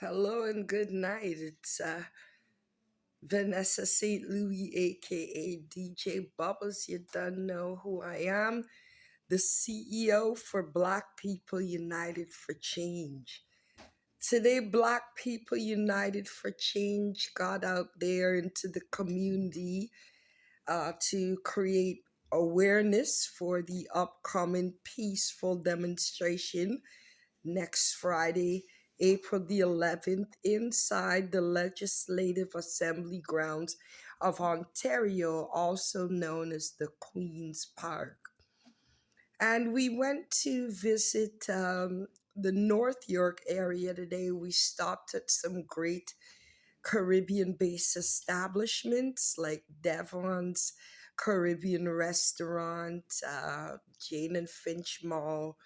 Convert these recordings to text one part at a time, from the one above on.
Hello and good night. It's Vanessa St. Louis, aka DJ Bubbles. You don't know who I am, the CEO for Black People United for Change. Today, Black People United for Change got out there into the community to create awareness for the upcoming peaceful demonstration next Friday, April the 11th, inside the Legislative Assembly grounds of Ontario, also known as the Queen's Park. And we went to visit the North York area today. We stopped at some great Caribbean based establishments like Devon's Caribbean Restaurant, Jane and Finch Mall.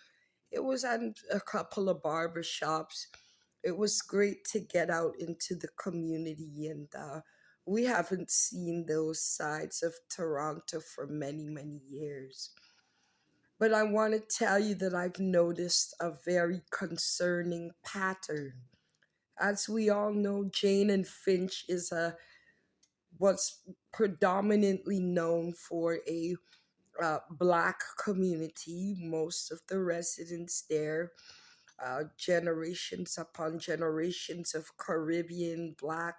It was at a couple of barber shops. It was great to get out into the community, and we haven't seen those sides of Toronto for many, many years. But I want to tell you that I've noticed a very concerning pattern. As we all know, Jane and Finch is a was predominantly known for a black community. Most of the residents there, generations upon generations of Caribbean, black,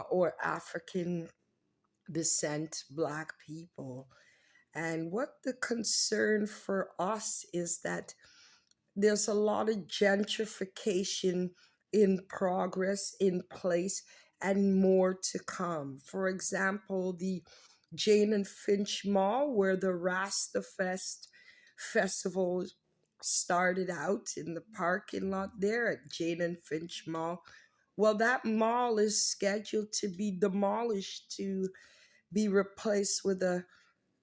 or African descent black people. And what the concern for us is that there's a lot of gentrification in progress, in place, and more to come. For example, the Jane and Finch Mall, where the Rastafest festival started out in the parking lot there at Jane and Finch Mall. Well, that mall is scheduled to be demolished to be replaced with a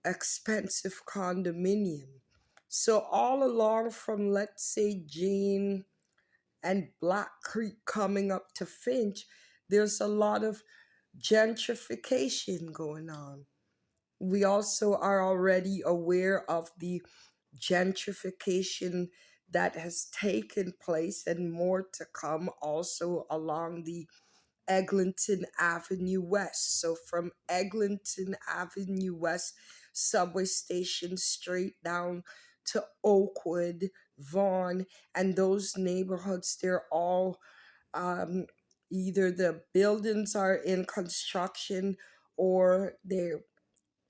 expensive condominium. So all along from, let's say, Jane and Black Creek coming up to Finch, there's a lot of gentrification going on. We also are already aware of the gentrification that has taken place and more to come also along the Eglinton Avenue West. So from Eglinton Avenue West subway station straight down to Oakwood, Vaughan, and those neighborhoods, they're all um, either the buildings are in construction or the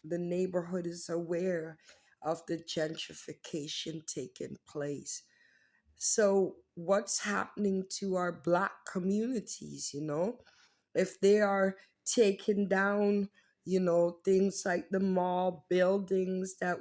neighborhood is aware of the gentrification taking place. So, what's happening to our black communities, If they are taking down, things like the mall buildings that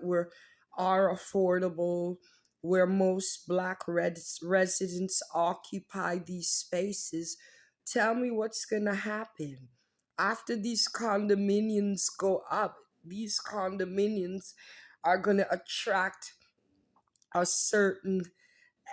are affordable, where most black residents occupy these spaces, tell me what's going to happen. After these condominiums go up, these condominiums are going to attract a certain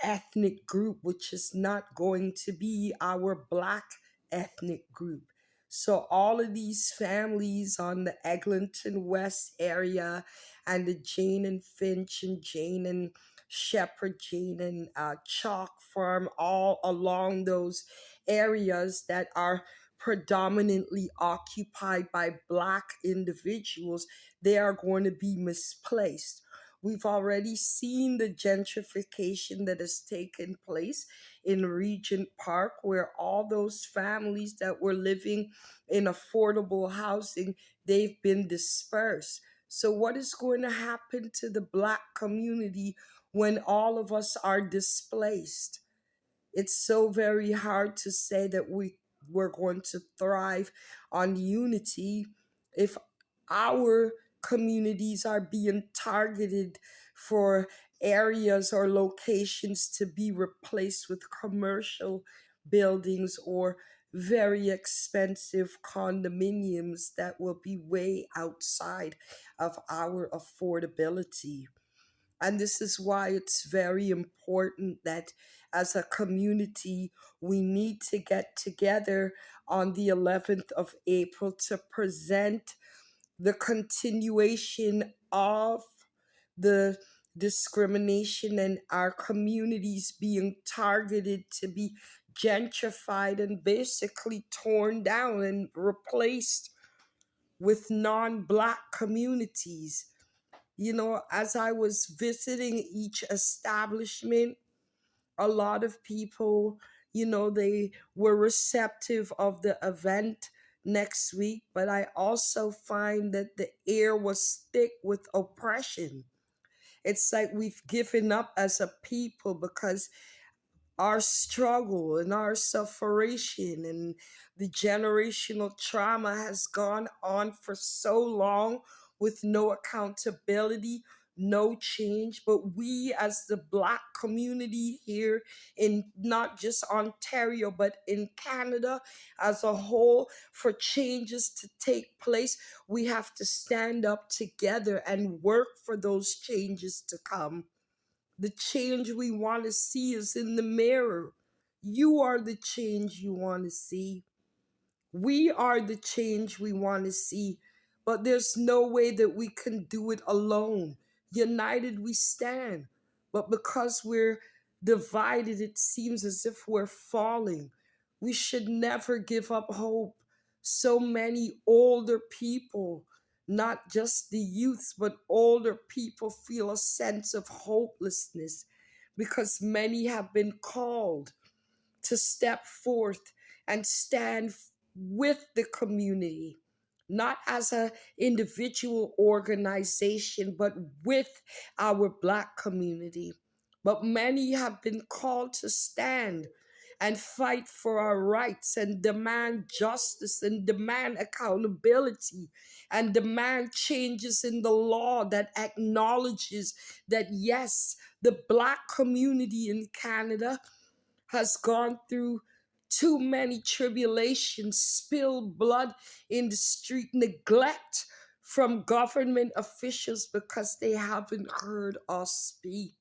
ethnic group, which is not going to be our black ethnic group. So, all of these families on the Eglinton West area and the Jane and Finch and Jane and Shepherd, Jane and Chalk Farm, all along those areas that are predominantly occupied by black individuals, they are going to be misplaced. We've already seen the gentrification that has taken place in Regent Park, where all those families that were living in affordable housing, they've been dispersed. So what is going to happen to the black community when all of us are displaced? It's so very hard to say that we're going to thrive on unity if our communities are being targeted for areas or locations to be replaced with commercial buildings or very expensive condominiums that will be way outside of our affordability. And this is why it's very important that as a community, we need to get together on the 11th of April to present the continuation of the discrimination and our communities being targeted to be gentrified and basically torn down and replaced with non Black communities. As I was visiting each establishment, a lot of people, they were receptive of the event next week, but I also find that the air was thick with oppression. It's like we've given up as a people because our struggle and our suffering and the generational trauma has gone on for so long with no accountability, no change. But we, as the Black community here in not just Ontario, but in Canada as a whole, for changes to take place, we have to stand up together and work for those changes to come. The change we want to see is in the mirror. You are the change you want to see. We are the change we want to see. But there's no way that we can do it alone. United we stand. But because we're divided, it seems as if we're falling. We should never give up hope. So many older people, not just the youths, but older people feel a sense of hopelessness because many have been called to step forth and stand with the community, not as an individual organization, but with our Black community. But many have been called to stand and fight for our rights and demand justice and demand accountability and demand changes in the law that acknowledges that, yes, the Black community in Canada has gone through too many tribulations, spilled blood in the street, neglect from government officials because they haven't heard us speak.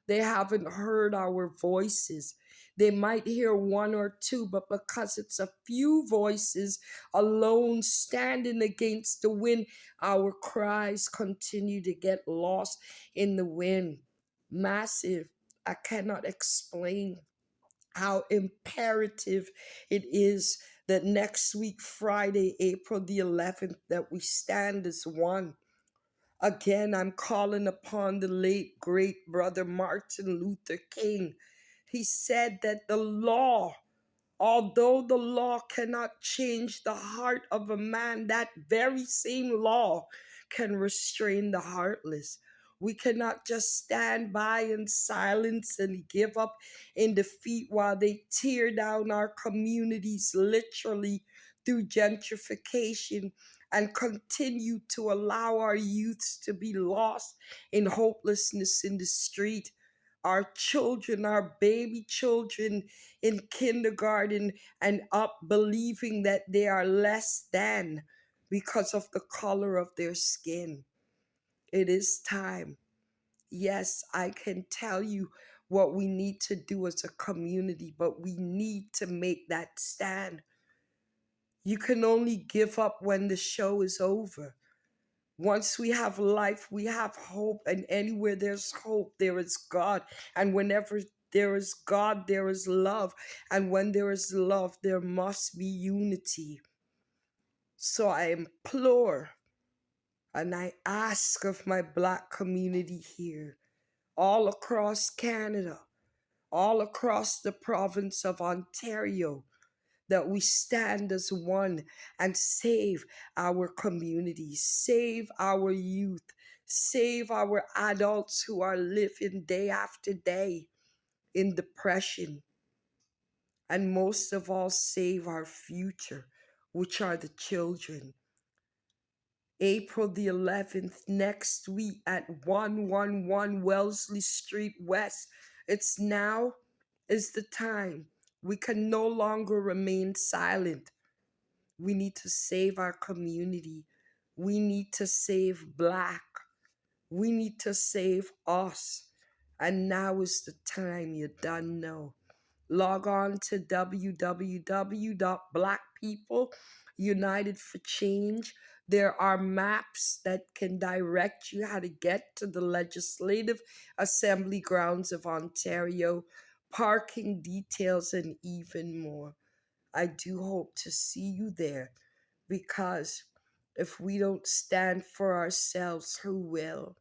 They haven't heard our voices. They might hear one or two, but because it's a few voices alone standing against the wind, our cries continue to get lost in the wind. Massive. I cannot explain how imperative it is that next week, Friday, April the 11th, that we stand as one. Again, I'm calling upon the late, great brother Martin Luther King. He said that the law, although the law cannot change the heart of a man, that very same law can restrain the heartless. We cannot just stand by in silence and give up in defeat while they tear down our communities literally through gentrification and continue to allow our youths to be lost in hopelessness in the street. Our children, our baby children in kindergarten and up believing that they are less than because of the color of their skin. It is time. Yes, I can tell you what we need to do as a community, but we need to make that stand. You can only give up when the show is over. Once we have life, we have hope, and anywhere there's hope, there is God. And whenever there is God, there is love. And when there is love, there must be unity. So I implore and I ask of my Black community here, all across Canada, all across the province of Ontario, that we stand as one and save our communities, save our youth, save our adults who are living day after day in depression, and most of all, save our future, which are the children. April the 11th, next week at 111 Wellesley Street West. It's now is the time. We can no longer remain silent. We need to save our community. We need to save Black. We need to save us. And now is the time, you done know. Log on to www.blackpeopleunitedforchange.org There are maps that can direct you how to get to the Legislative Assembly grounds of Ontario, parking details, and even more. I do hope to see you there because if we don't stand for ourselves, who will?